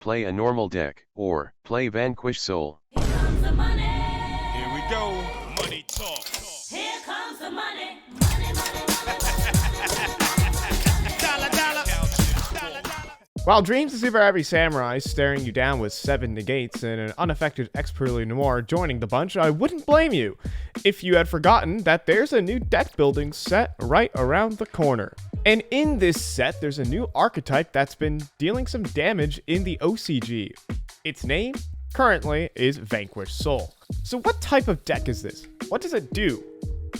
play a normal deck, or play Vanquish Soul. Here comes the money. Here we go. Money talk. Here comes the money. Money, money, money. Dollar, dollar. Dollar, dollar. While Dreams of Super Heavy Samurai staring you down with 7 negates and an unaffected Expertly Noir joining the bunch, I wouldn't blame you if you had forgotten that there's a new deck building set right around the corner. And in this set, there's a new archetype that's been dealing some damage in the OCG. Its name, currently, is Vanquish Soul. So what type of deck is this? What does it do?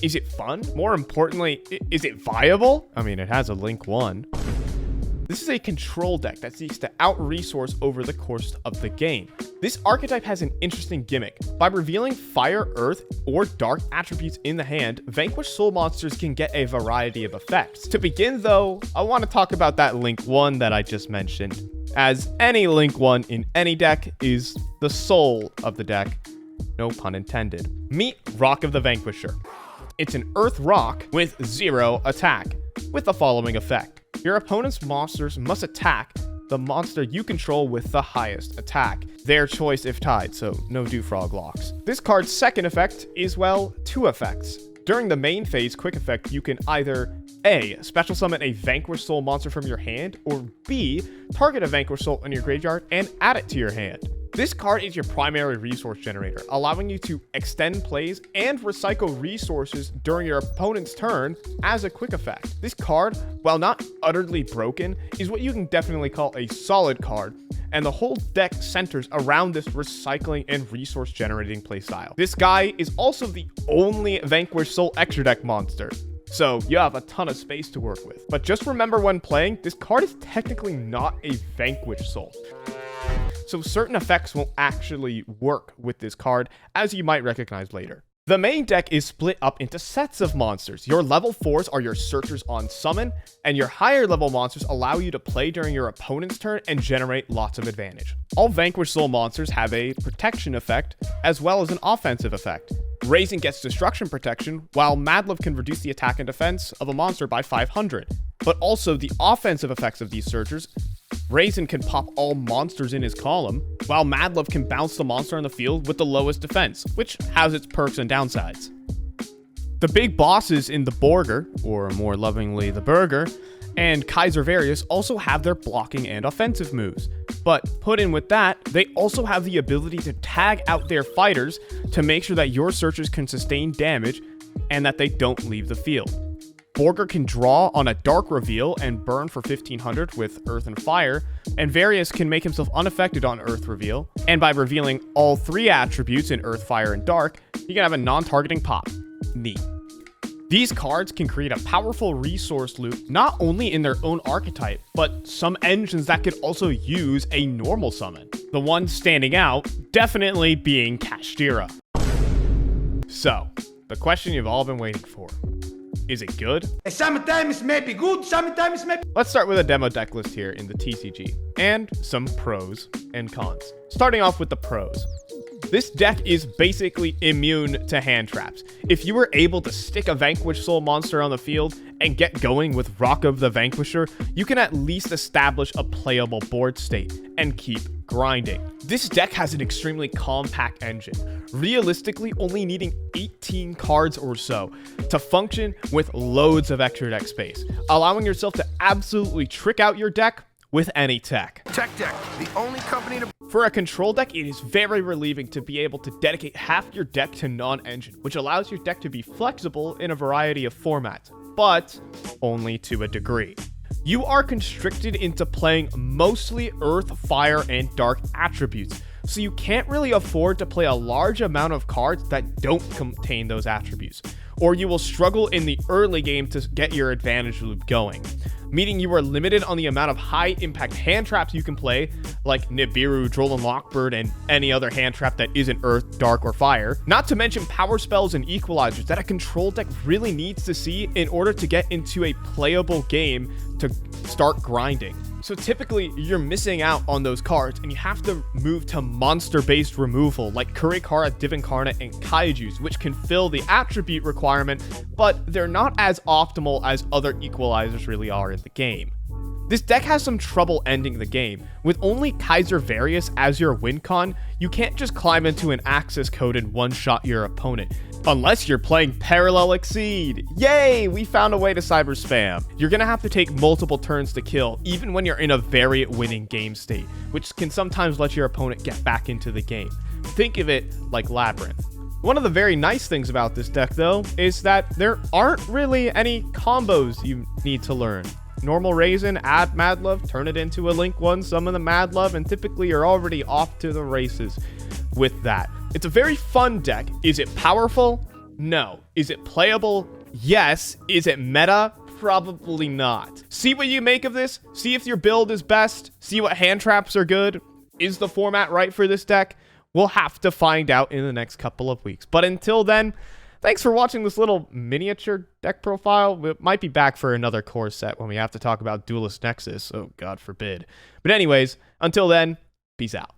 Is it fun? More importantly, is it viable? I mean, it has a Link 1. This is a control deck that seeks to out-resource over the course of the game. This archetype has an interesting gimmick. By revealing fire, earth, or dark attributes in the hand, Vanquish Soul monsters can get a variety of effects. To begin though, I want to talk about that Link 1 that I just mentioned, as any Link 1 in any deck is the soul of the deck, no pun intended. Meet Rock of the Vanquisher. It's an earth rock with 0 attack, with the following effect. Your opponent's monsters must attack the monster you control with the highest attack. Their choice if tied, so no do-frog locks. This card's second effect is, well, 2 effects. During the main phase quick effect, you can either A, special summon a Vanquish Soul monster from your hand, or B, target a Vanquish Soul in your graveyard and add it to your hand. This card is your primary resource generator, allowing you to extend plays and recycle resources during your opponent's turn as a quick effect. This card, while not utterly broken, is what you can definitely call a solid card, and the whole deck centers around this recycling and resource generating playstyle. This guy is also the only Vanquish Soul extra deck monster, so you have a ton of space to work with. But just remember when playing, this card is technically not a Vanquish Soul. So certain effects won't actually work with this card, as you might recognize later. The main deck is split up into sets of monsters. Your level 4s are your searchers on summon, and your higher level monsters allow you to play during your opponent's turn and generate lots of advantage. All Vanquish Soul monsters have a protection effect, as well as an offensive effect. Raisin gets destruction protection, while Madlove can reduce the attack and defense of a monster by 500. But also the offensive effects of these searchers. Raisin can pop all monsters in his column, while Madlove can bounce the monster on the field with the lowest defense, which has its perks and downsides. The big bosses in the Borger, or more lovingly the Burger, and Kaiser Various also have their blocking and offensive moves. But put in with that, they also have the ability to tag out their fighters to make sure that your searchers can sustain damage and that they don't leave the field. Borger can draw on a dark reveal and burn for 1500 with earth and fire, and Various can make himself unaffected on earth reveal, and by revealing all 3 attributes in earth, fire, and dark, he can have a non-targeting pop. Neat. These cards can create a powerful resource loop not only in their own archetype, but some engines that could also use a normal summon. The one standing out definitely being Kashtira. So, the question you've all been waiting for. Is it good? Sometimes maybe good, sometimes maybe... Let's start with a demo deck list here in the TCG, and some pros and cons. Starting off with the pros. This deck is basically immune to hand traps. If you were able to stick a Vanquish Soul monster on the field and get going with Rock of the Vanquisher, you can at least establish a playable board state and keep grinding. This deck has an extremely compact engine, realistically only needing 18 cards or so to function with loads of extra deck space, allowing yourself to absolutely trick out your deck with any tech. Tech Deck, the only company to... For a control deck, it is very relieving to be able to dedicate half your deck to non-engine, which allows your deck to be flexible in a variety of formats, but only to a degree. You are constricted into playing mostly earth, fire, and dark attributes, so you can't really afford to play a large amount of cards that don't contain those attributes, or you will struggle in the early game to get your advantage loop going, meaning you are limited on the amount of high-impact hand traps you can play, like Nibiru, Droll, Lockbird, and any other hand trap that isn't earth, dark, or fire, not to mention power spells and equalizers that a control deck really needs to see in order to get into a playable game to start grinding. So typically, you're missing out on those cards, and you have to move to monster-based removal like Kurikara, Divincarna, and Kaijus, which can fill the attribute requirement, but they're not as optimal as other equalizers really are in the game. This deck has some trouble ending the game. With only Kaiser Various as your win con, you can't just climb into an Axis code and one-shot your opponent. Unless you're playing Parallel Exceed. Yay! We found a way to cyber spam. You're gonna have to take multiple turns to kill, even when you're in a Variant winning game state, which can sometimes let your opponent get back into the game. Think of it like Labyrinth. One of the very nice things about this deck, though, is that there aren't really any combos you need to learn. Normal Raisin, add Mad Love, turn it into a Link 1, summon the Mad Love, and typically you're already off to the races with that. It's a very fun deck. Is it powerful? No. Is it playable? Yes. Is it meta? Probably not. See what you make of this. See if your build is best. See what hand traps are good. Is the format right for this deck? We'll have to find out in the next couple of weeks. But until then, thanks for watching this little miniature deck profile. We might be back for another core set when we have to talk about Duelist Nexus. Oh, God forbid. But anyways, until then, peace out.